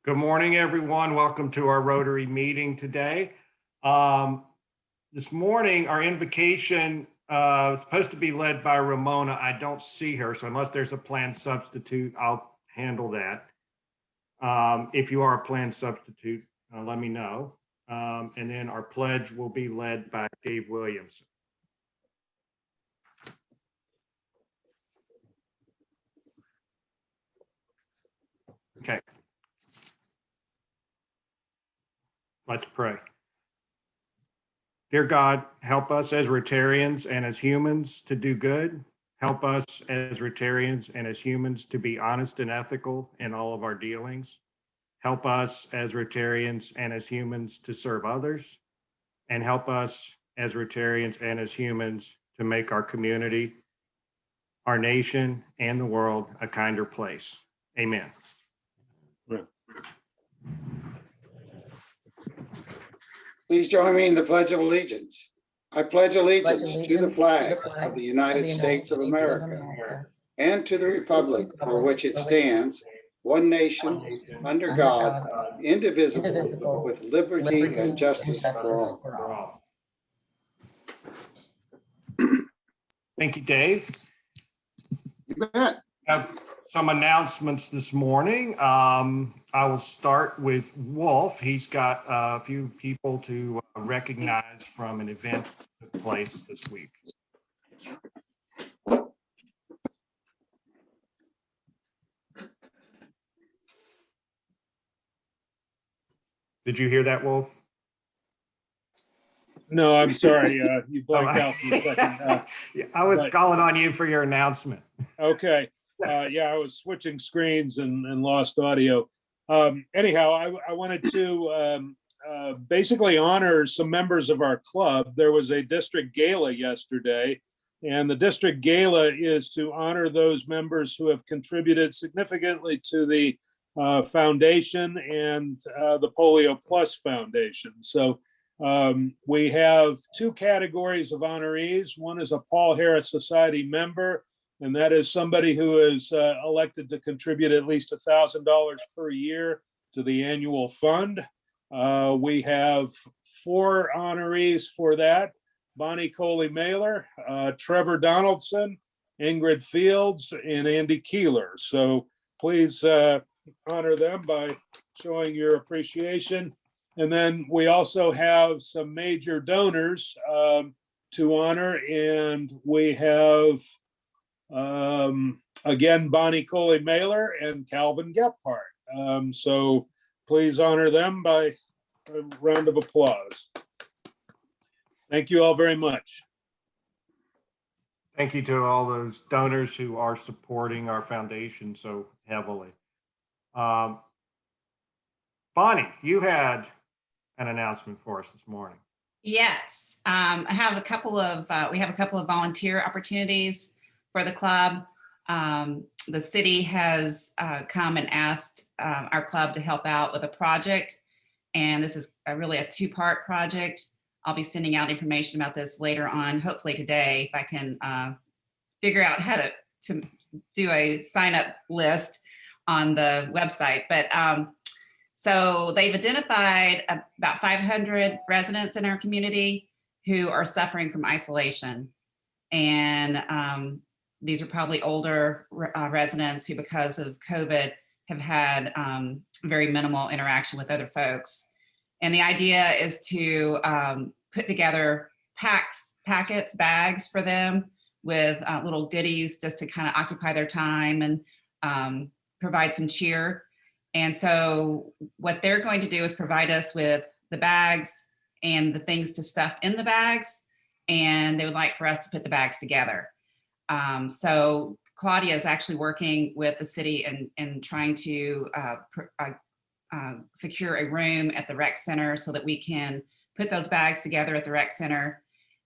Good morning, everyone. Welcome to our Rotary meeting today. This morning, our invocation is supposed to be led by Ramona. I don't see her, so unless there's a planned substitute, I'll handle that. If you are a planned substitute, let me know. And then our pledge will be led by Dave Williamson. Okay. Let's pray. Dear God, help us as Rotarians and as humans to do good. Help us as Rotarians and as humans to be honest and ethical in all of our dealings. Help us as Rotarians and as humans to serve others. And help us as Rotarians and as humans to make our community, our nation, and the world a kinder place. Amen. Please join me in the Pledge of Allegiance. I pledge allegiance to the flag of the United States of America and to the republic for which it stands, one nation, under God, indivisible, with liberty and justice for all. Thank you, Dave. You bet. Have some announcements this morning. I will start with Wolf. He's got a few people to recognize from an event that took place this week. Did you hear that, Wolf? No, I'm sorry. You blanked out for a second. Yeah, I was calling on you for your announcement. Okay. Yeah, I was switching screens and lost audio. Anyhow, I wanted to basically honor some members of our club. There was a district gala yesterday, and the district gala is to honor those members who have contributed significantly to the foundation and the Polio Plus Foundation. So we have two categories of honorees. One is a Paul Harris Society member, and that is somebody who is elected to contribute at least $1,000 per year to the annual fund. We have 4 honorees for that: Bonnie Coley-Mailer, Trevor Donaldson, Ingrid Fields, and Andy Keeler. So please honor them by showing your appreciation. And then we also have some major donors to honor, and we have again Bonnie Coley-Mailer and Calvin Gephardt. So please honor them by a round of applause. Thank you all very much. Thank you to all those donors who are supporting our foundation so heavily. Bonnie, you had an announcement for us this morning. Yes, I have a couple of, we have a couple of volunteer opportunities for the club. The city has come and asked our club to help out with a project, and this is really a 2-part project. I'll be sending out information about this later on, hopefully today, if I can figure out how to do a sign-up list on the website. But so they've identified about 500 residents in our community who are suffering from isolation. And these are probably older residents who, because of COVID, have had very minimal interaction with other folks. And the idea is to put together packets, bags for them with little goodies just to kind of occupy their time and provide some cheer. And so what they're going to do is provide us with the bags and the things to stuff in the bags. And they would like for us to put the bags together. So Claudia is actually working with the city and trying to secure a room at the rec center so that we can put those bags together at the rec center.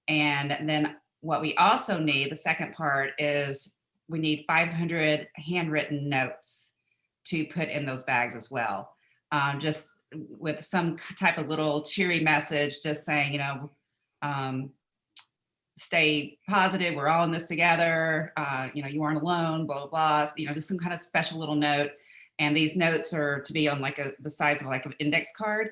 And then what we also need, the second part, is we need 500 handwritten notes to put in those bags as well. Just with some type of little cheery message, just saying, you know, stay positive, we're all in this together, you know, you aren't alone, blah, blah, blah, you know, just some kind of special little note. And these notes are to be on like the size of like an index card.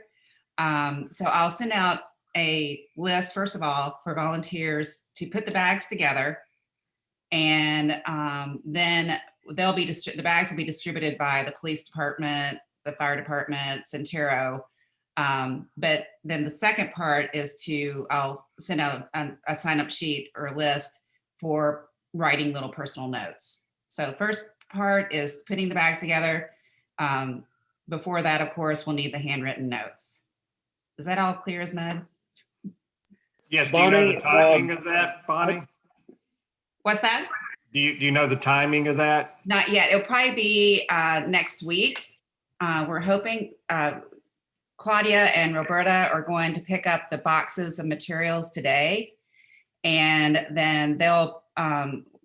So I'll send out a list, first of all, for volunteers to put the bags together. And then the bags will be distributed by the police department, the fire department, Centero. But then the second part is I'll send out a sign-up sheet or a list for writing little personal notes. So the first part is putting the bags together. Before that, of course, we'll need the handwritten notes. Is that all clear as mud? Yes, do you know the timing of that, Bonnie? What's that? Do you know the timing of that? Not yet. It'll probably be next week. We're hoping Claudia and Roberta are going to pick up the boxes of materials today. And then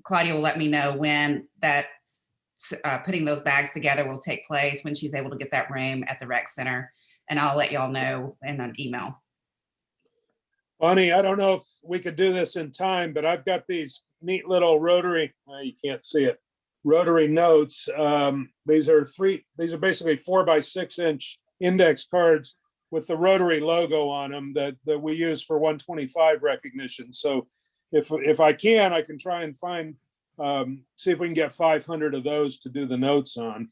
Claudia will let me know when that putting those bags together will take place, when she's able to get that room at the rec center. And I'll let y'all know in an email. Bonnie, I don't know if we could do this in time, but I've got these neat little Rotary, you can't see it, Rotary notes. These are basically 4x6-inch index cards with the Rotary logo on them that we use for 125 recognition. So if I can try and find, see if we can get 500 of those to do the notes on.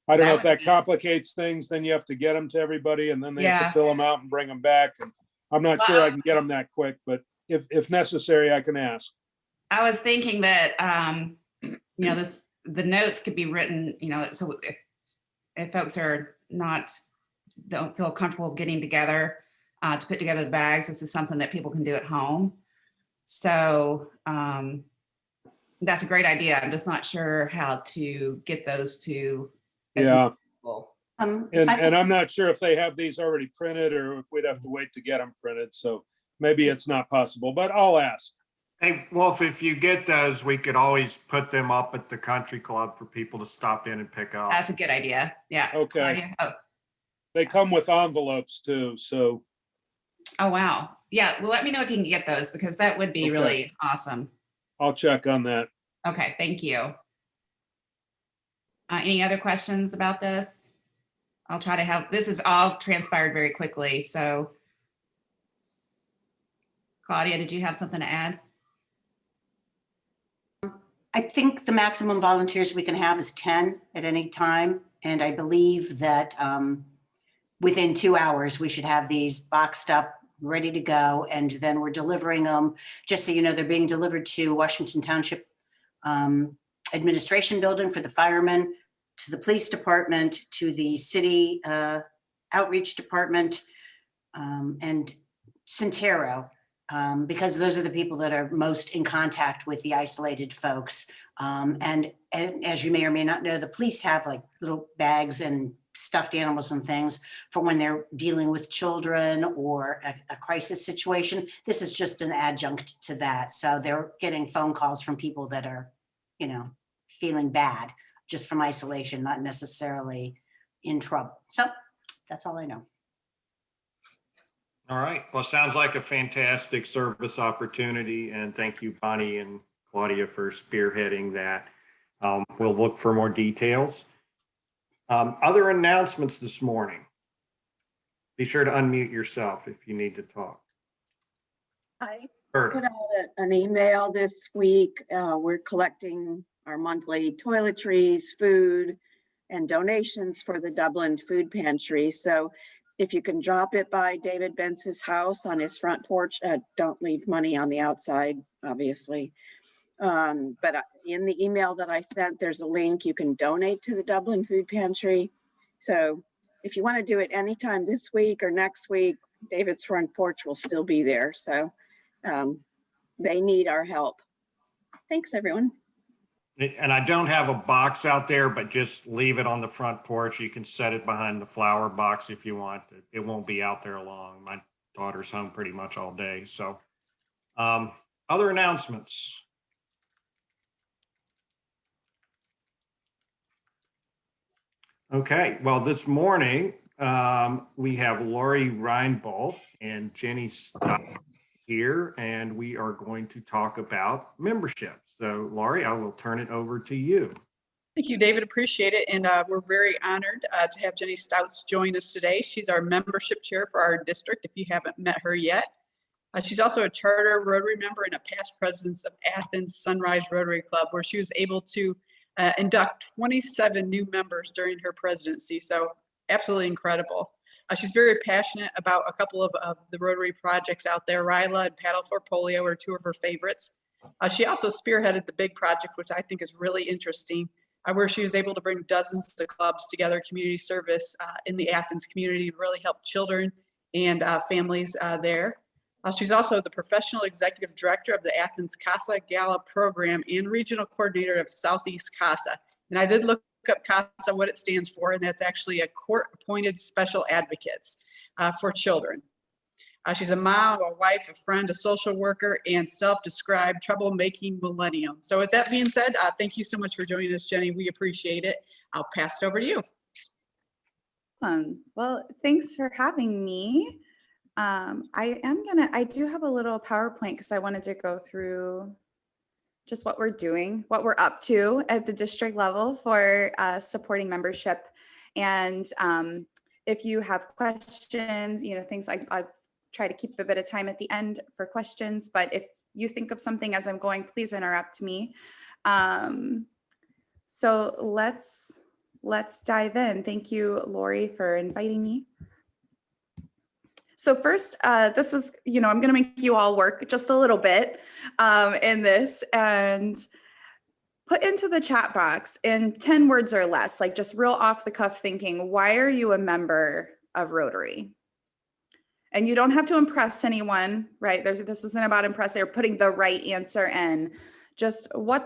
I don't know if that complicates things, then you have to get them to everybody and then they have to fill them out and bring them back. And I'm not sure I can get them that quick, but if necessary, I can ask. I was thinking that, the notes could be written, so if folks don't feel comfortable getting together to put together the bags, this is something that people can do at home. So that's a great idea. I'm just not sure how to get those to. Yeah. And I'm not sure if they have these already printed or if we'd have to wait to get them printed. So maybe it's not possible, but I'll ask. Hey, Wolf, if you get those, we could always put them up at the country club for people to stop in and pick up. That's a good idea. Yeah. Okay. They come with envelopes too, so. Oh, wow. Yeah, well, let me know if you can get those because that would be really awesome. I'll check on that. Okay, thank you. Any other questions about this? I'll try to help. This is all transpired very quickly, so. Claudia, did you have something to add? I think the maximum volunteers we can have is 10 at any time. And I believe that within 2 hours, we should have these boxed up, ready to go. And then we're delivering them, just so you know, they're being delivered to Washington Township Administration Building for the firemen, to the police department, to the city outreach department, and Centero. Because those are the people that are most in contact with the isolated folks. And as you may or may not know, the police have like little bags and stuffed animals and things for when they're dealing with children or a crisis situation. This is just an adjunct to that. So they're getting phone calls from people that are, feeling bad just from isolation, not necessarily in trouble. So that's all I know. All right. Well, sounds like a fantastic service opportunity. And thank you, Bonnie and Claudia, for spearheading that. We'll look for more details. Other announcements this morning. Be sure to unmute yourself if you need to talk. I put out an email this week. We're collecting our monthly toiletries, food, and donations for the Dublin food pantry. So if you can drop it by David Bentz's house on his front porch, don't leave money on the outside, obviously. But in the email that I sent, there's a link you can donate to the Dublin food pantry. So if you want to do it anytime this week or next week, David's front porch will still be there. So they need our help. Thanks, everyone. And I don't have a box out there, but just leave it on the front porch. You can set it behind the flower box if you want. It won't be out there long. My daughter's home pretty much all day. So other announcements. Okay, well, this morning we have Lori Reinbold and Jenny Stotts here, and we are going to talk about membership. So, Laurie, I will turn it over to you. Thank you, David. Appreciate it. And we're very honored to have Jenny Stotts join us today. She's our membership chair for our district, if you haven't met her yet. She's also a charter Rotary member and a past president of Athens Sunrise Rotary Club, where she was able to induct 27 new members during her presidency. So absolutely incredible. She's very passionate about a couple of the Rotary projects out there. Ryla and Paddle for Polio are two of her favorites. She also spearheaded the big project, which I think is really interesting, where she was able to bring dozens of clubs together, community service in the Athens community to really help children and families there. She's also the professional executive director of the Athens CASA Gala program and regional coordinator of Southeast CASA. And I did look up CASA, what it stands for, and that's actually a court-appointed special advocates for children. She's a mom, a wife, a friend, a social worker, and self-described troublemaking millennium. So with that being said, thank you so much for joining us, Jenny. We appreciate it. I'll pass it over to you. Awesome. Well, thanks for having me. I do have a little PowerPoint because I wanted to go through just what we're doing, what we're up to at the district level for supporting membership. And if you have questions, things I've try to keep a bit of time at the end for questions, but if you think of something as I'm going, please interrupt me. So let's dive in. Thank you, Lori, for inviting me. So first, this is, I'm going to make you all work just a little bit in this and put into the chat box in 10 words or less, like just real off the cuff thinking, why are you a member of Rotary? And you don't have to impress anyone, right? This isn't about impressing or putting the right answer in. Just why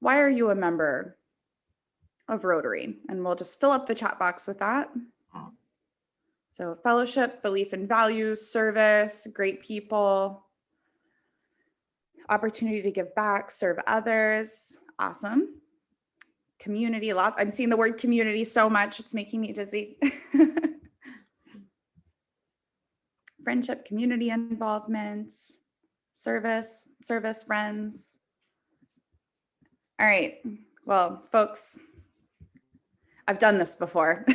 are you a member of Rotary? And we'll just fill up the chat box with that. So fellowship, belief in values, service, great people, opportunity to give back, serve others. Awesome. Community, I'm seeing the word community so much, it's making me dizzy. Friendship, community involvement, service, friends. All right, well, folks, I've done this before.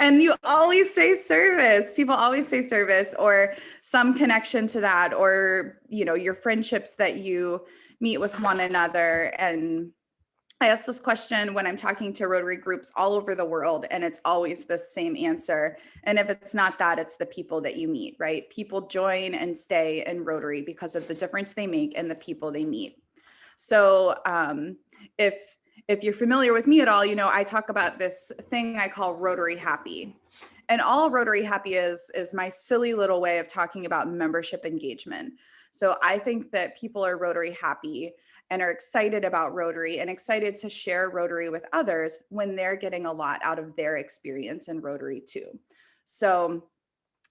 And you always say service. People always say service or some connection to that, or, your friendships that you meet with one another. And I ask this question when I'm talking to Rotary groups all over the world, and it's always the same answer. And if it's not that, it's the people that you meet, right? People join and stay in Rotary because of the difference they make and the people they meet. So if you're familiar with me at all, I talk about this thing I call Rotary Happy. And all Rotary Happy is my silly little way of talking about membership engagement. So I think that people are Rotary happy and are excited about Rotary and excited to share Rotary with others when they're getting a lot out of their experience in Rotary too. So,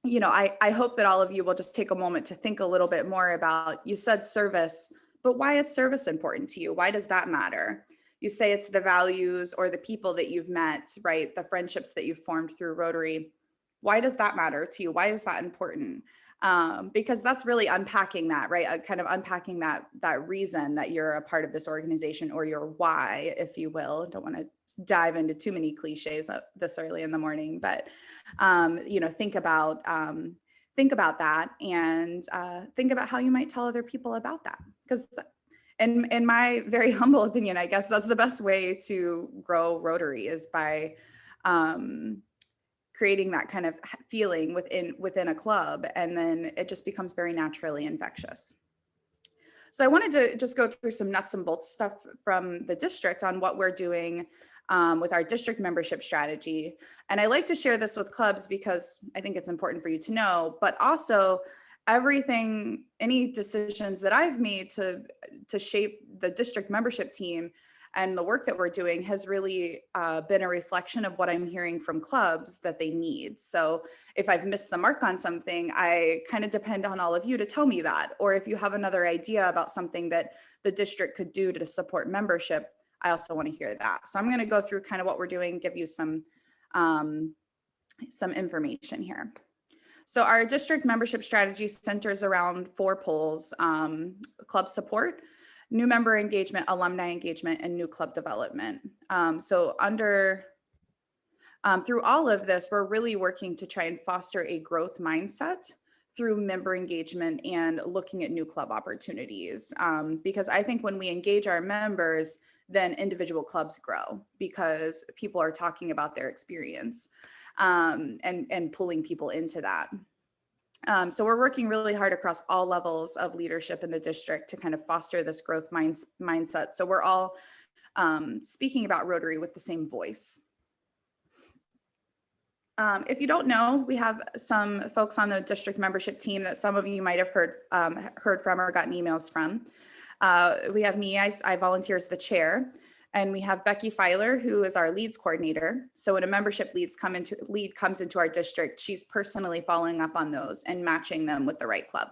I hope that all of you will just take a moment to think a little bit more about, you said service, but why is service important to you? Why does that matter? You say it's the values or the people that you've met, right? The friendships that you've formed through Rotary. Why does that matter to you? Why is that important? Because that's really unpacking that, right? Kind of unpacking that reason that you're a part of this organization, or your why, if you will. Don't want to dive into too many cliches this early in the morning, but think about that and think about how you might tell other people about that. Because in my very humble opinion, I guess that's the best way to grow Rotary, is by creating that kind of feeling within a club, and then it just becomes very naturally infectious. So I wanted to just go through some nuts and bolts stuff from the district on what we're doing with our district membership strategy. And I like to share this with clubs because I think it's important for you to know, but also any decisions that I've made to shape the district membership team and the work that we're doing has really been a reflection of what I'm hearing from clubs that they need. So if I've missed the mark on something, I kind of depend on all of you to tell me that. Or if you have another idea about something that the district could do to support membership, I also want to hear that. So I'm going to go through kind of what we're doing, give you some information here. So our district membership strategy centers around 4 poles: club support, new member engagement, alumni engagement, and new club development. So through all of this, we're really working to try and foster a growth mindset through member engagement and looking at new club opportunities. Because I think when we engage our members, then individual clubs grow because people are talking about their experience and pulling people into that. So we're working really hard across all levels of leadership in the district to kind of foster this growth mindset. So we're all speaking about Rotary with the same voice. If you don't know, we have some folks on the district membership team that some of you might have heard from or gotten emails from. We have me, I volunteer as the chair, and we have Becky Filer, who is our leads coordinator. So when a membership lead comes into our district, she's personally following up on those and matching them with the right club.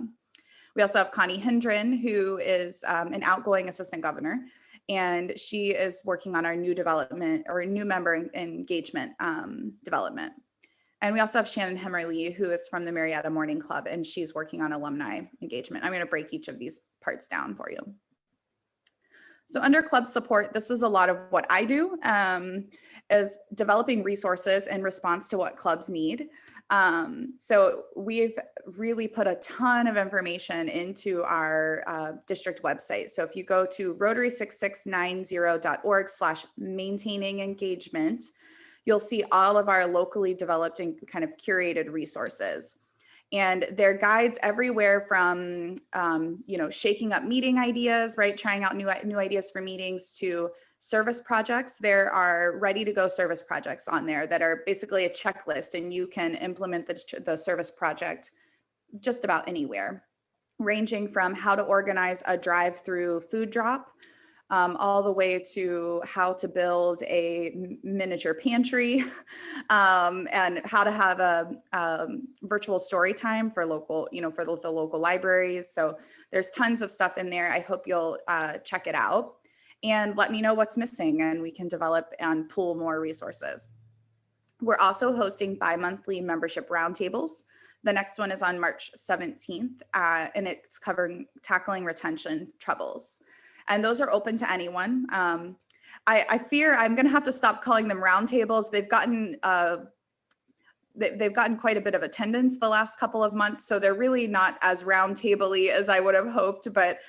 We also have Connie Hendren, who is an outgoing assistant governor, and she is working on our new development or new member engagement development. And we also have Shannon Hemmerly, who is from the Marietta Morning Club, and she's working on alumni engagement. I'm going to break each of these parts down for you. So under club support, this is a lot of what I do, is developing resources in response to what clubs need. So we've really put a ton of information into our district website. So if you go to rotary6690.org/maintaining engagement, you'll see all of our locally developed and kind of curated resources. And there are guides everywhere from, shaking up meeting ideas, right? Trying out new ideas for meetings to service projects. There are ready to go service projects on there that are basically a checklist, and you can implement the service project just about anywhere, ranging from how to organize a drive-through food drop, all the way to how to build a miniature pantry and how to have a virtual story time for local, for the local libraries. So there's tons of stuff in there. I hope you'll check it out and let me know what's missing, and we can develop and pool more resources. We're also hosting bi-monthly membership roundtables. The next one is on March 17th, and it's tackling retention troubles. And those are open to anyone. I fear I'm going to have to stop calling them roundtables. They've gotten quite a bit of attendance the last couple of months, so they're really not as roundtable-y as I would have hoped. But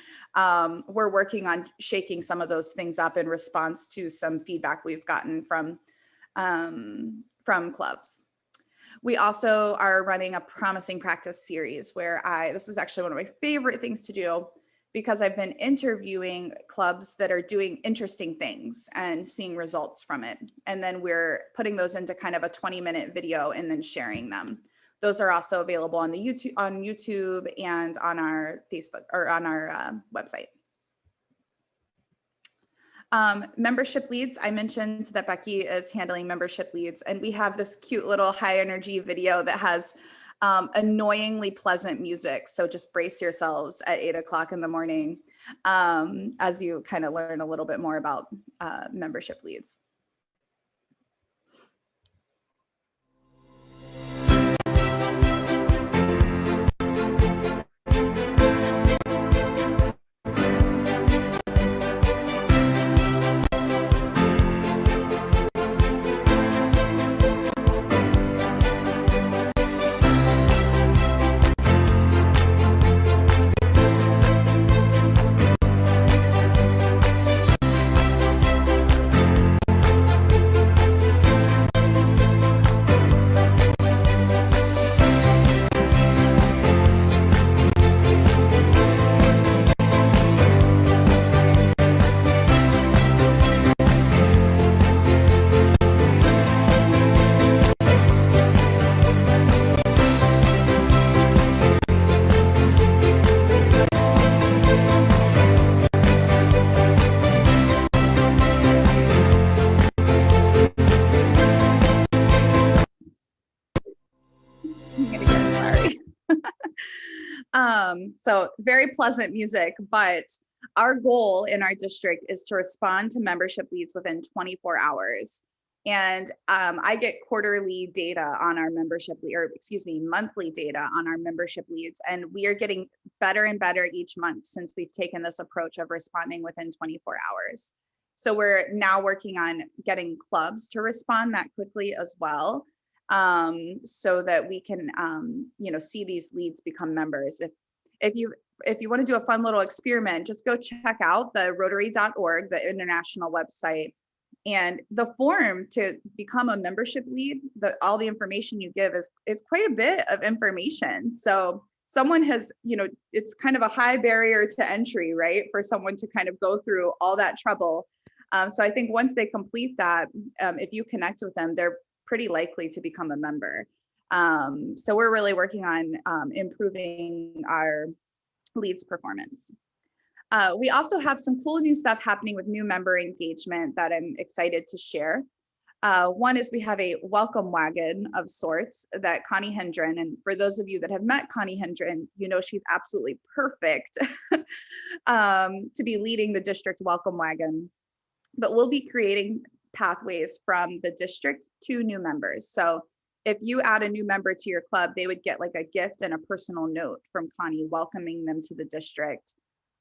we're working on shaking some of those things up in response to some feedback we've gotten from clubs. We also are running a promising practice series where this is actually one of my favorite things to do, because I've been interviewing clubs that are doing interesting things and seeing results from it. And then we're putting those into kind of a 20-minute video and then sharing them. Those are also available on YouTube and on our Facebook or on our website. Membership leads. I mentioned that Becky is handling membership leads, and we have this cute little high energy video that has annoyingly pleasant music. So just brace yourselves at 8 o'clock in the morning as you kind of learn a little bit more about membership leads. So very pleasant music, but our goal in our district is to respond to membership leads within 24 hours. And I get quarterly data on our membership, monthly data on our membership leads. And we are getting better and better each month since we've taken this approach of responding within 24 hours. So we're now working on getting clubs to respond that quickly as well, so that we can, see these leads become members. If you want to do a fun little experiment, just go check out the Rotary.org, the international website. And the form to become a membership lead, all the information you give it's quite a bit of information. So someone has, it's kind of a high barrier to entry, right? For someone to kind of go through all that trouble. So I think once they complete that, if you connect with them, they're pretty likely to become a member. So we're really working on improving our leads performance. We also have some cool new stuff happening with new member engagement that I'm excited to share. One is we have a welcome wagon of sorts that Connie Hendren, and for those of you that have met Connie Hendren, she's absolutely perfect to be leading the district welcome wagon. But we'll be creating pathways from the district to new members. So if you add a new member to your club, they would get like a gift and a personal note from Connie welcoming them to the district.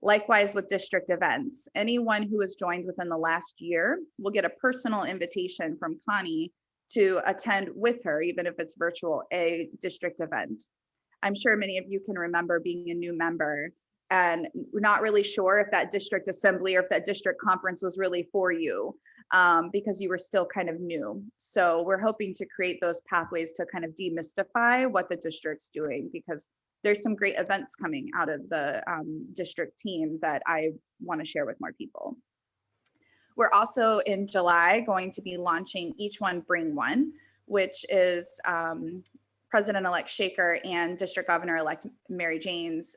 Likewise with district events, anyone who has joined within the last year will get a personal invitation from Connie to attend with her, even if it's virtual, a district event. I'm sure many of you can remember being a new member and not really sure if that district assembly or if that district conference was really for you, because you were still kind of new. So we're hoping to create those pathways to kind of demystify what the district's doing, because there's some great events coming out of the district team that I want to share with more people. We're also in July going to be launching Each One Bring One, which is President-elect Shaker and District Governor-elect Mary Jane's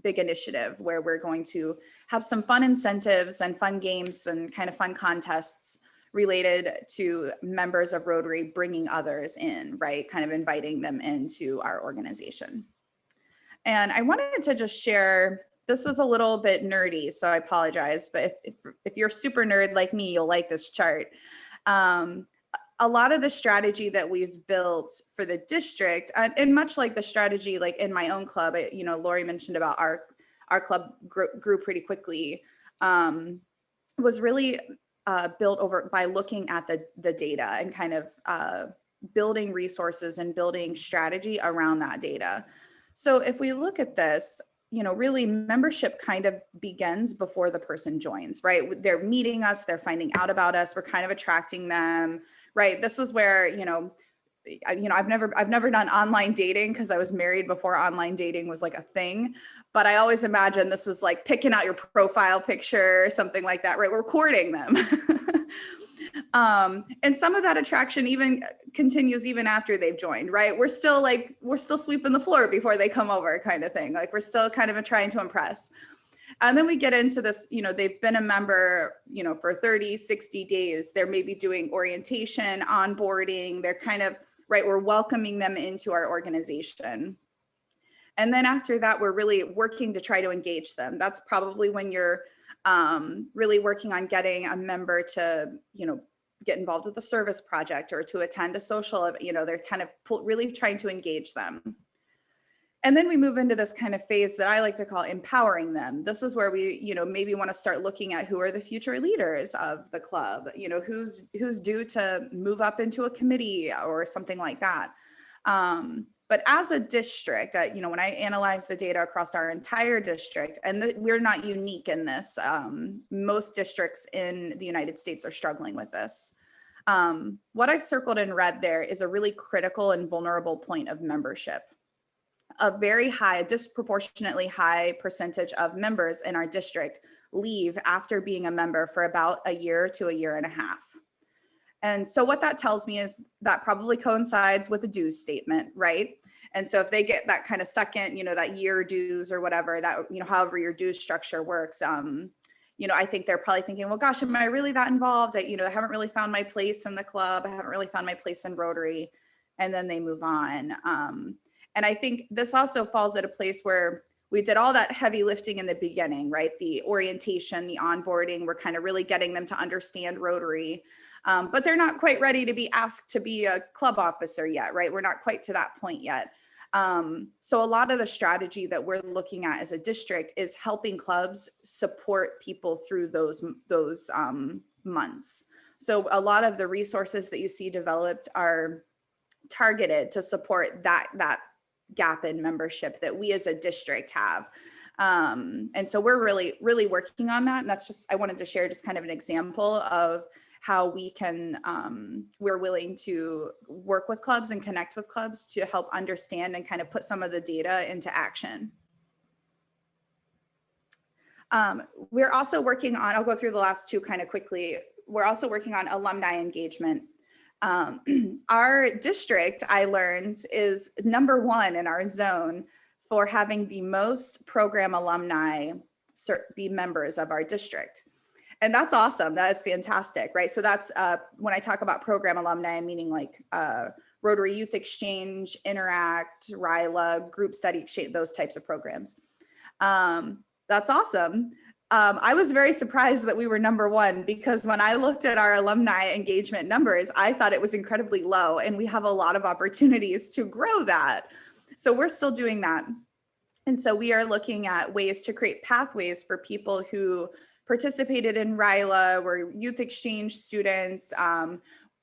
big initiative, where we're going to have some fun incentives and fun games and kind of fun contests related to members of Rotary bringing others in, right? Kind of inviting them into our organization. And I wanted to just share, this is a little bit nerdy, so I apologize, but if you're super nerd like me, you'll like this chart. A lot of the strategy that we've built for the district, and much like the strategy like in my own club, Lori mentioned about our club grew pretty quickly, was really built over by looking at the data and kind of building resources and building strategy around that data. So if we look at this, really membership kind of begins before the person joins, right? They're meeting us, they're finding out about us, we're kind of attracting them, right? This is where, I've never done online dating because I was married before online dating was like a thing, but I always imagine this is like picking out your profile picture or something like that, right? We're courting them. And some of that attraction even continues even after they've joined, right? We're still sweeping the floor before they come over kind of thing. Like we're still kind of trying to impress. And then we get into this, they've been a member, for 30, 60 days. They're maybe doing orientation, onboarding. They're kind of, right, we're welcoming them into our organization. And then after that, we're really working to try to engage them. That's probably when you're really working on getting a member to, get involved with a service project or to attend a social, they're kind of really trying to engage them. And then we move into this kind of phase that I like to call empowering them. This is where we, maybe want to start looking at who are the future leaders of the club, who's due to move up into a committee or something like that. But as a district, when I analyze the data across our entire district, and we're not unique in this, most districts in the United States are struggling with this. What I've circled in red there is a really critical and vulnerable point of membership. A very high, disproportionately high percentage of members in our district leave after being a member for about a year to a year and a half. And so what that tells me is that probably coincides with the dues statement, right? And so if they get that kind of second, that year dues or whatever, that, however your dues structure works, I think they're probably thinking, well, gosh, am I really that involved? I haven't really found my place in the club. I haven't really found my place in Rotary. And then they move on. And I think this also falls at a place where we did all that heavy lifting in the beginning, right? The orientation, the onboarding, we're kind of really getting them to understand Rotary, but they're not quite ready to be asked to be a club officer yet, right? We're not quite to that point yet. So a lot of the strategy that we're looking at as a district is helping clubs support people through those months. So a lot of the resources that you see developed are targeted to support that gap in membership that we as a district have. And so we're really working on that. And that's just, I wanted to share just kind of an example of how we can, we're willing to work with clubs and connect with clubs to help understand and kind of put some of the data into action. We're also working on, I'll go through the last two kind of quickly. We're also working on alumni engagement. Our district, I learned, is #1 in our zone for having the most program alumni be members of our district. And that's awesome. That is fantastic, right? So that's when I talk about program alumni, I'm meaning like Rotary Youth Exchange, Interact, RILA, Group Study Exchange, those types of programs. That's awesome. I was very surprised that we were #1 because when I looked at our alumni engagement numbers, I thought it was incredibly low, and we have a lot of opportunities to grow that. So we're still doing that. And so we are looking at ways to create pathways for people who participated in RILA, were youth exchange students,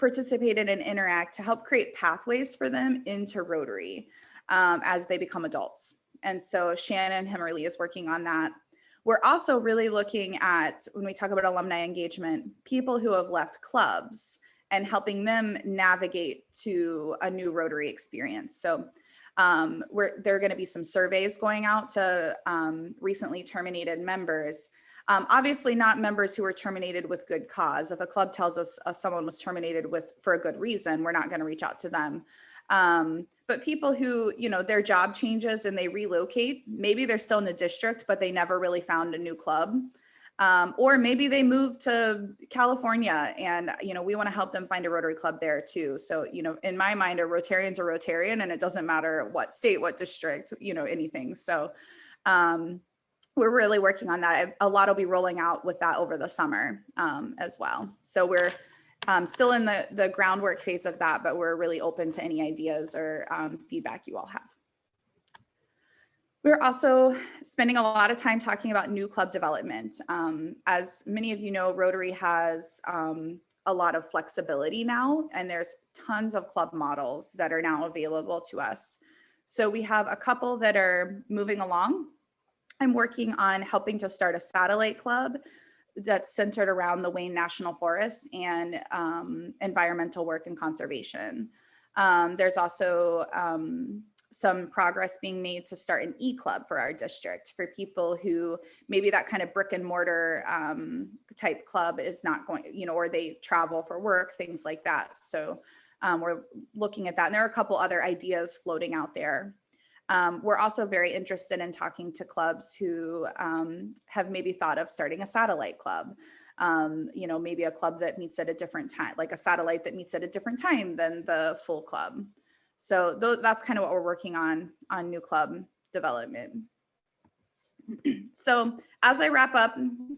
participated in Interact, to help create pathways for them into Rotary as they become adults. And so Shannon Himmerly is working on that. We're also really looking at, when we talk about alumni engagement, people who have left clubs and helping them navigate to a new Rotary experience. So there are going to be some surveys going out to recently terminated members. Obviously not members who were terminated with good cause. If a club tells us someone was terminated for a good reason, we're not going to reach out to them. But people who, their job changes and they relocate, maybe they're still in the district, but they never really found a new club. Or maybe they moved to California and, we want to help them find a Rotary club there too. So, in my mind, a Rotarian's a Rotarian, and it doesn't matter what state, what district, anything. So we're really working on that. A lot will be rolling out with that over the summer as well. So we're still in the groundwork phase of that, but we're really open to any ideas or feedback you all have. We're also spending a lot of time talking about new club development. As many of you know, Rotary has a lot of flexibility now, and there's tons of club models that are now available to us. So we have a couple that are moving along. I'm working on helping to start a satellite club that's centered around the Wayne National Forest and environmental work and conservation. There's also some progress being made to start an e-club for our district for people who maybe that kind of brick and mortar type club is not going, or they travel for work, things like that. So we're looking at that. And there are a couple other ideas floating out there. We're also very interested in talking to clubs who have maybe thought of starting a satellite club. Maybe a club that meets at a different time, like a satellite that meets at a different time than the full club. So that's kind of what we're working on new club development. So as I wrap up,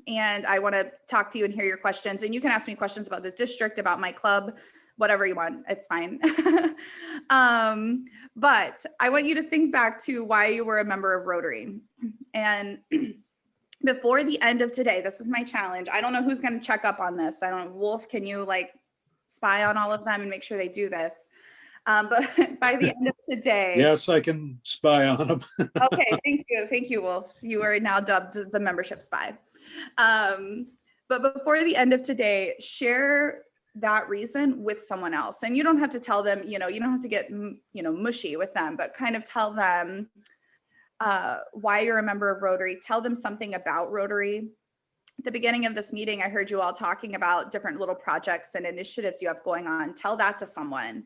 and I want to talk to you and hear your questions, and you can ask me questions about the district, about my club, whatever you want, it's fine. But I want you to think back to why you were a member of Rotary. And before the end of today, this is my challenge. I don't know who's going to check up on this. Wolf, can you spy on all of them and make sure they do this? But by the end of today. Yes, I can spy on them. Okay, thank you, Wolf. You are now dubbed the membership spy. But before the end of today, share that reason with someone else. And you don't have to tell them, you don't have to get, mushy with them, but kind of tell them why you're a member of Rotary. Tell them something about Rotary. At the beginning of this meeting, I heard you all talking about different little projects and initiatives you have going on. Tell that to someone.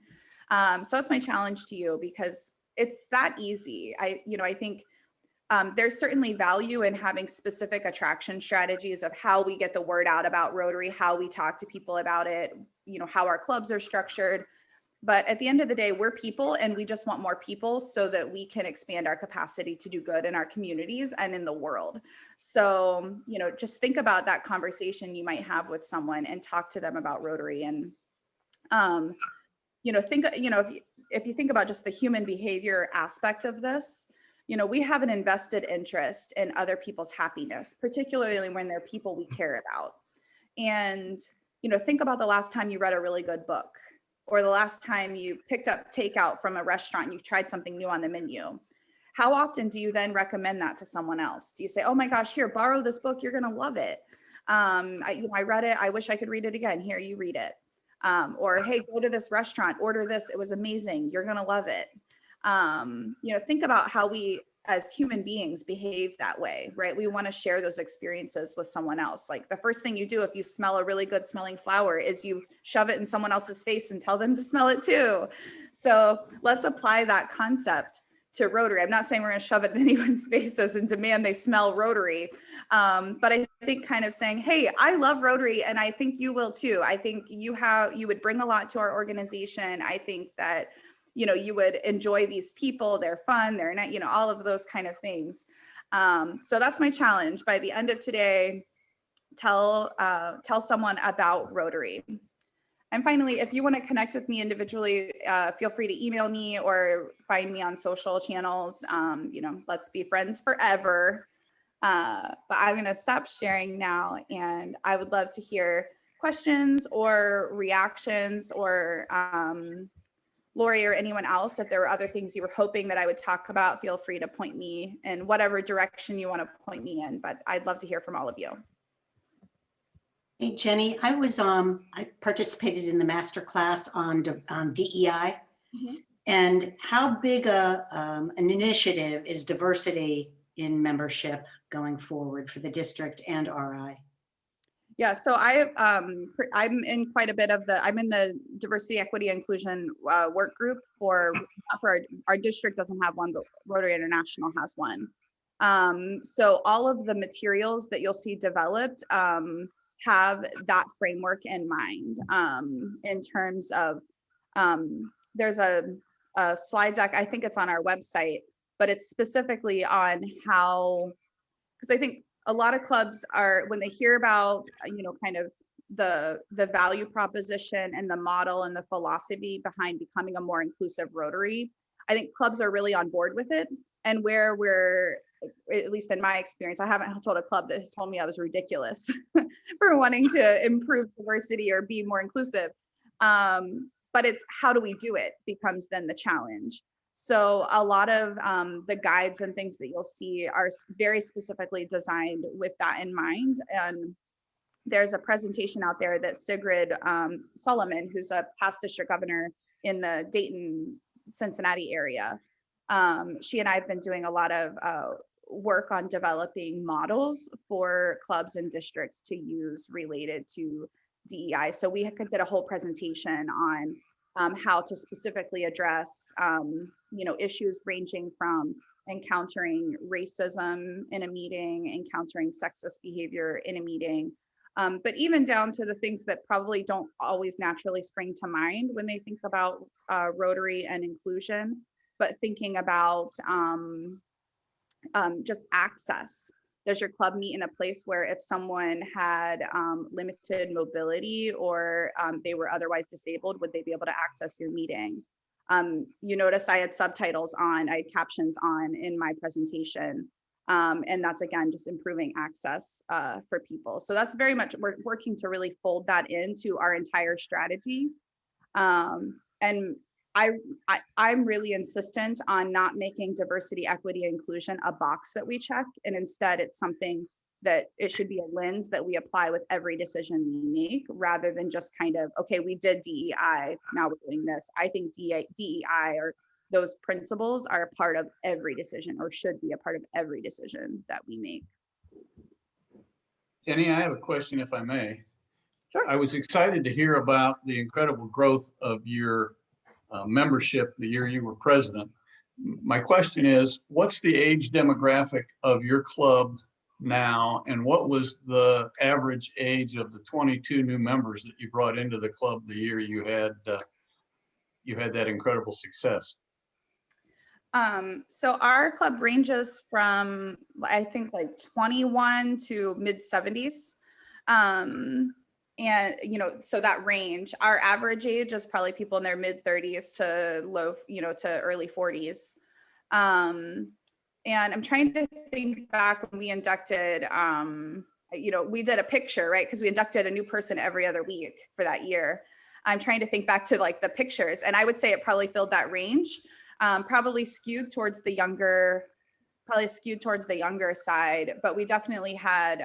So that's my challenge to you, because it's that easy. I think there's certainly value in having specific attraction strategies of how we get the word out about Rotary, how we talk to people about it, how our clubs are structured. But at the end of the day, we're people and we just want more people so that we can expand our capacity to do good in our communities and in the world. So, you know, just think about that conversation you might have with someone and talk to them about Rotary. And, you know, if you think about just the human behavior aspect of this, you know, we have an invested interest in other people's happiness, particularly when they're people we care about. And, you know, think about the last time you read a really good book, or the last time you picked up takeout from a restaurant and you tried something new on the menu. How often do you then recommend that to someone else? Do you say, oh my gosh, here, borrow this book, you're gonna love it. I read it, I wish I could read it again, here, you read it. Or hey, go to this restaurant, order this, it was amazing, you're gonna love it. You know, think about how we as human beings behave that way, right? We want to share those experiences with someone else. Like the first thing you do if you smell a really good smelling flower is you shove it in someone else's face and tell them to smell it too. So let's apply that concept to Rotary. I'm not saying we're going to shove it in anyone's faces and demand they smell Rotary. But I think kind of saying, hey, I love Rotary and I think you will too. I think you would bring a lot to our organization. I think that, you know, you would enjoy these people, they're fun, they're not, you know, all of those kind of things. So that's my challenge. By the end of today, tell someone about Rotary. And finally, if you want to connect with me individually, feel free to email me or find me on social channels. You know, let's be friends forever. But I'm going to stop sharing now, and I would love to hear questions or reactions, or Lori or anyone else, if there were other things you were hoping that I would talk about, feel free to point me in whatever direction you want to point me in, but I'd love to hear from all of you. Hey, Jenny, I participated in the masterclass on DEI. Mm-hmm. And how big an initiative is diversity in membership going forward for the district and RI? Yeah, so I'm in quite a bit of I'm in the diversity, equity, inclusion work group for our district doesn't have one, but Rotary International has one. So all of the materials that you'll see developed have that framework in mind. In terms of, there's a slide deck, I think it's on our website, but it's specifically on how, because I think a lot of clubs are, when they hear about, you know, kind of the value proposition and the model and the philosophy behind becoming a more inclusive Rotary, I think clubs are really on board with it. And where we're, at least in my experience, I haven't told a club that has told me I was ridiculous for wanting to improve diversity or be more inclusive. But it's how do we do it becomes then the challenge. So a lot of the guides and things that you'll see are very specifically designed with that in mind. And there's a presentation out there that Sigrid Solomon, who's a past district governor in the Dayton, Cincinnati area, she and I have been doing a lot of work on developing models for clubs and districts to use related to DEI. So we did a whole presentation on how to specifically address, you know, issues ranging from encountering racism in a meeting, encountering sexist behavior in a meeting, but even down to the things that probably don't always naturally spring to mind when they think about Rotary and inclusion, but thinking about just access. Does your club meet in a place where if someone had limited mobility or they were otherwise disabled, would they be able to access your meeting? You notice I had subtitles on, I had captions on in my presentation. And that's, again, just improving access for people. So that's very much, we're working to really fold that into our entire strategy. And I'm really insistent on not making diversity, equity, inclusion a box that we check. And instead it's something that it should be a lens that we apply with every decision we make, rather than just kind of, okay, we did DEI, now we're doing this. I think DEI or those principles are a part of every decision, or should be a part of every decision that we make. Jenny, I have a question, if I may. Sure. I was excited to hear about the incredible growth of your membership the year you were president. My question is, what's the age demographic of your club now, and what was the average age of the 22 new members that you brought into the club the year you had you had that incredible success? So our club ranges from, I think, like 21 to mid 70s. And, you know, so that range, our average age is probably people in their mid 30s to low, you know, to early 40s. And I'm trying to think back when we inducted, you know, we did a picture, right? Because we inducted a new person every other week for that year. I'm trying to think back to like the pictures, and I would say it probably filled that range. Probably skewed towards the younger side, but we definitely had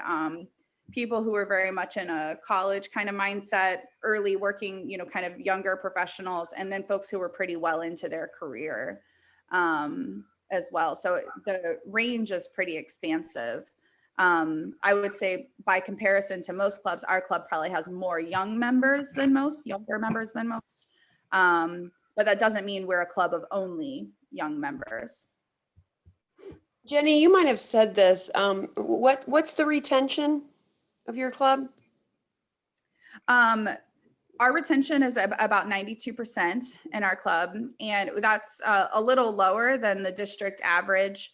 people who were very much in a college kind of mindset, early working, you know, kind of younger professionals, and then folks who were pretty well into their career as well. So the range is pretty expansive. I would say by comparison to most clubs, our club probably has more younger members than most. But that doesn't mean we're a club of only young members. Jenny, you might have said this. What's the retention of your club? Our retention is about 92% in our club, and that's a little lower than the district average,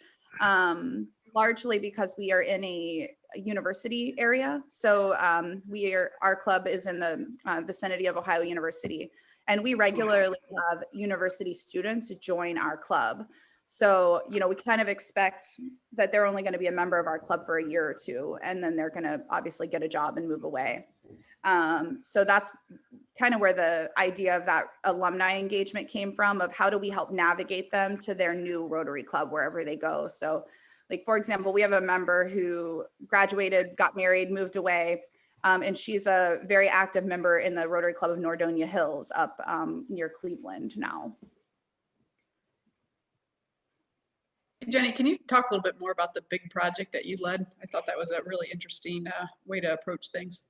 largely because we are in a university area. So our club is in the vicinity of Ohio University, and we regularly have university students join our club. So, you know, we kind of expect that they're only going to be a member of our club for a year or two, and then they're going to obviously get a job and move away. So that's kind of where the idea of that alumni engagement came from, of how do we help navigate them to their new Rotary club wherever they go. So like, for example, we have a member who graduated, got married, moved away, and she's a very active member in the Rotary Club of Nordonia Hills up near Cleveland now. Jenny, can you talk a little bit more about the big project that you led? I thought that was a really interesting way to approach things.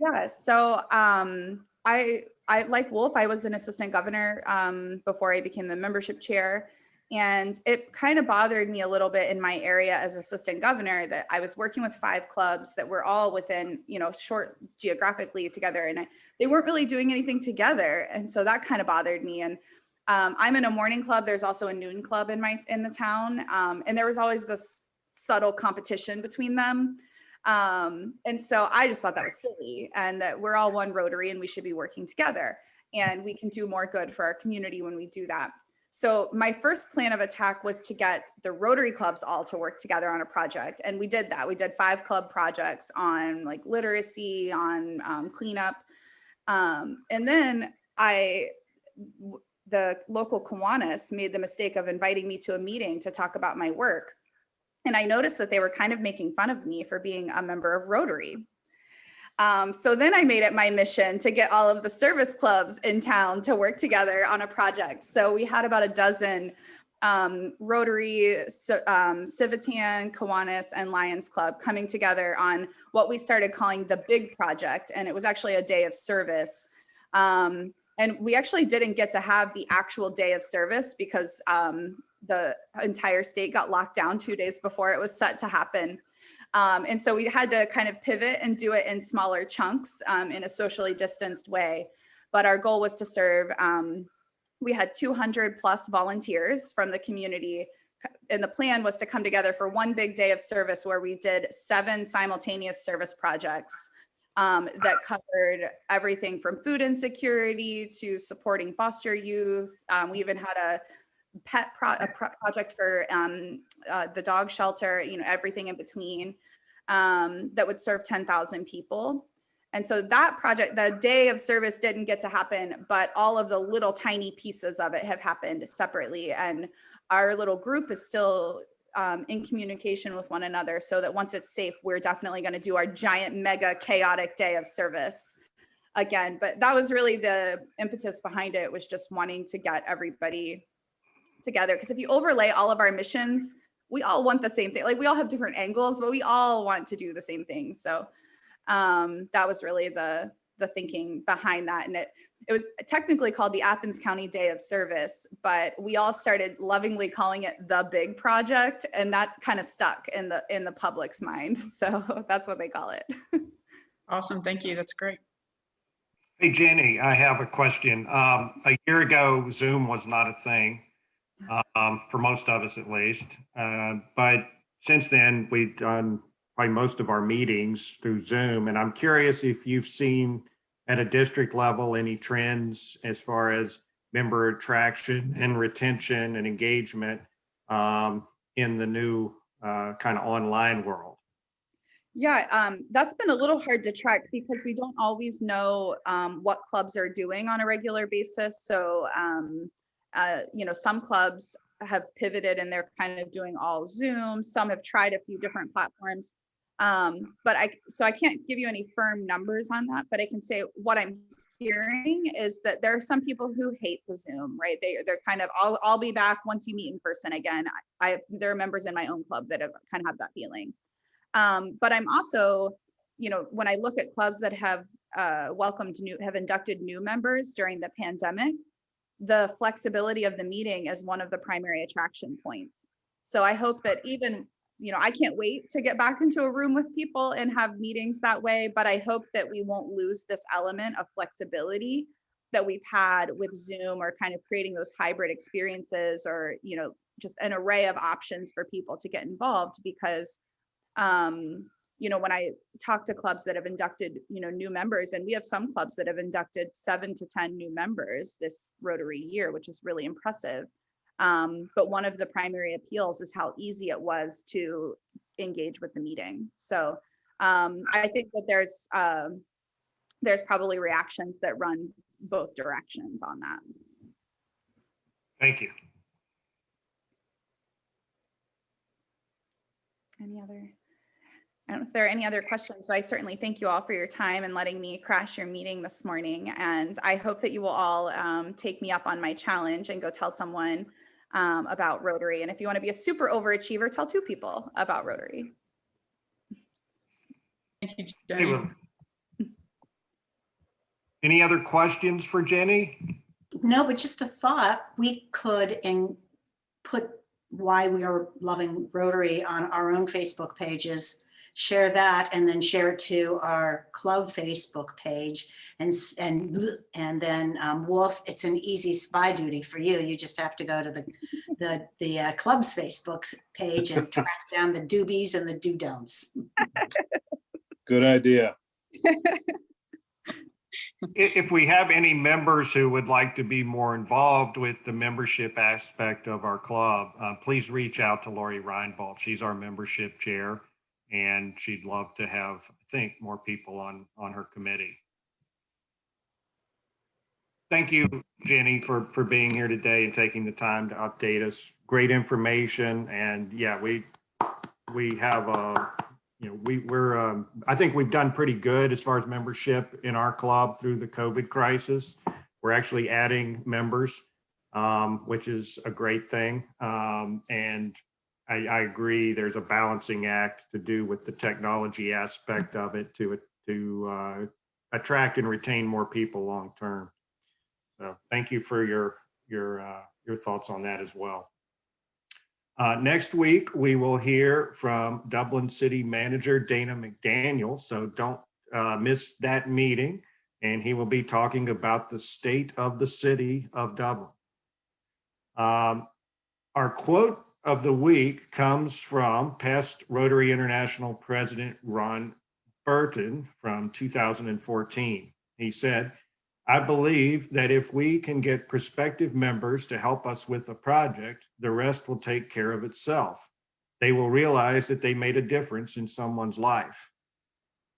Yeah, so I like Wolf, I was an assistant governor before I became the membership chair. And it kind of bothered me a little bit in my area as assistant governor that I was working with 5 clubs that were all within, you know, short geographically together, and they weren't really doing anything together. And so that kind of bothered me. And I'm in a morning club. There's also a noon club in the town. And there was always this subtle competition between them. And so I just thought that was silly, and that we're all one Rotary and we should be working together, and we can do more good for our community when we do that. So my first plan of attack was to get the Rotary clubs all to work together on a project. And we did that. We did 5 club projects on like literacy, on cleanup. And then the local Kiwanis made the mistake of inviting me to a meeting to talk about my work. And I noticed that they were kind of making fun of me for being a member of Rotary. So then I made it my mission to get all of the service clubs in town to work together on a project. So we had about a dozen Rotary, Civitan, Kiwanis, and Lions Club coming together on what we started calling the big project. And it was actually a day of service. And we actually didn't get to have the actual day of service because the entire state got locked down 2 days before it was set to happen. And so we had to kind of pivot and do it in smaller chunks in a socially distanced way. But our goal was to serve, we had 200 plus volunteers from the community. And the plan was to come together for one big day of service where we did 7 simultaneous service projects that covered everything from food insecurity to supporting foster youth. We even had a pet project for the dog shelter, you know, everything in between, that would serve 10,000 people. And so that project, the day of service didn't get to happen, but all of the little tiny pieces of it have happened separately. And our little group is still in communication with one another, so that once it's safe, we're definitely going to do our giant, mega chaotic day of service again. But that was really the impetus behind it, was just wanting to get everybody together. Because if you overlay all of our missions, we all want the same thing. Like, we all have different angles, but we all want to do the same thing. So that was really the thinking behind that. And it was technically called the Athens County Day of Service, but we all started lovingly calling it the big project, and that kind of stuck in the public's mind. So that's what they call it. Awesome. Thank you. That's great. Hey, Jenny, I have a question. A year ago, Zoom was not a thing, for most of us at least. But since then, we've done probably most of our meetings through Zoom. And I'm curious if you've seen at a district level any trends as far as member attraction and retention and engagement in the new kind of online world. Yeah, that's been a little hard to track because we don't always know what clubs are doing on a regular basis. So, some clubs have pivoted and they're kind of doing all Zoom. Some have tried a few different platforms. But I can't give you any firm numbers on that, but I can say what I'm hearing is that there are some people who hate the Zoom, right? They're kind of, I'll be back once you meet in person again. There are members in my own club that have kind of that feeling. But I'm also, when I look at clubs that have have inducted new members during the pandemic, the flexibility of the meeting is one of the primary attraction points. So I hope that even, I can't wait to get back into a room with people and have meetings that way, but I hope that we won't lose this element of flexibility that we've had with Zoom, or kind of creating those hybrid experiences, or, just an array of options for people to get involved. Because when I talk to clubs that have inducted, new members, and we have some clubs that have inducted 7 to 10 new members this Rotary year, which is really impressive. But one of the primary appeals is how easy it was to engage with the meeting. So I think that there's probably reactions that run both directions on that. Thank you. I don't know if there are any other questions, so I certainly thank you all for your time and letting me crash your meeting this morning. And I hope that you will all take me up on my challenge and go tell someone about Rotary. And if you want to be a super overachiever, tell 2 people about Rotary. Thank you, Jenny. Any other questions for Jenny? No, but just a thought, we could put why we are loving Rotary on our own Facebook pages, share that, and then share it to our club Facebook page. And then Wolf, it's an easy spy duty for you. You just have to go to the club's Facebook page and track down the doobies and the do-don'ts. Good idea. If we have any members who would like to be more involved with the membership aspect of our club, please reach out to Lori Reinbold. She's our membership chair, and she'd love to have, I think, more people on her committee. Thank you, Jenny, for being here today and taking the time to update us. Great information, and yeah, we have a. I think we've done pretty good as far as membership in our club through the COVID crisis. We're actually adding members, which is a great thing. And I agree, there's a balancing act to do with the technology aspect of it to attract and retain more people long term. So thank you for your thoughts on that as well. Next week, we will hear from Dublin City Manager Dana McDaniel, so don't miss that meeting. And he will be talking about the state of the city of Dublin. Our quote of the week comes from past Rotary International President Ron Burton from 2014. He said, "I believe that if we can get prospective members to help us with a project, the rest will take care of itself. They will realize that they made a difference in someone's life."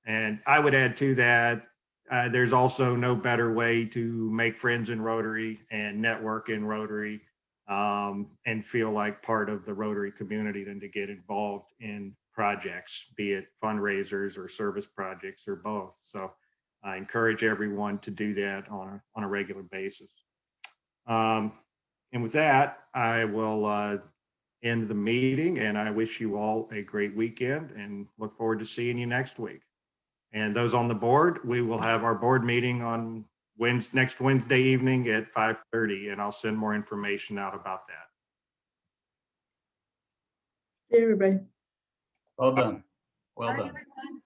And I would add to that, there's also no better way to make friends in Rotary and network in Rotary and feel like part of the Rotary community than to get involved in projects, be it fundraisers or service projects or both. So I encourage everyone to do that on a regular basis. And with that, I will end the meeting, and I wish you all a great weekend and look forward to seeing you next week. And those on the board, we will have our board meeting on next Wednesday evening at 5:30, and I'll send more information out about that. See everybody. Well done. Well Bye, done. everyone.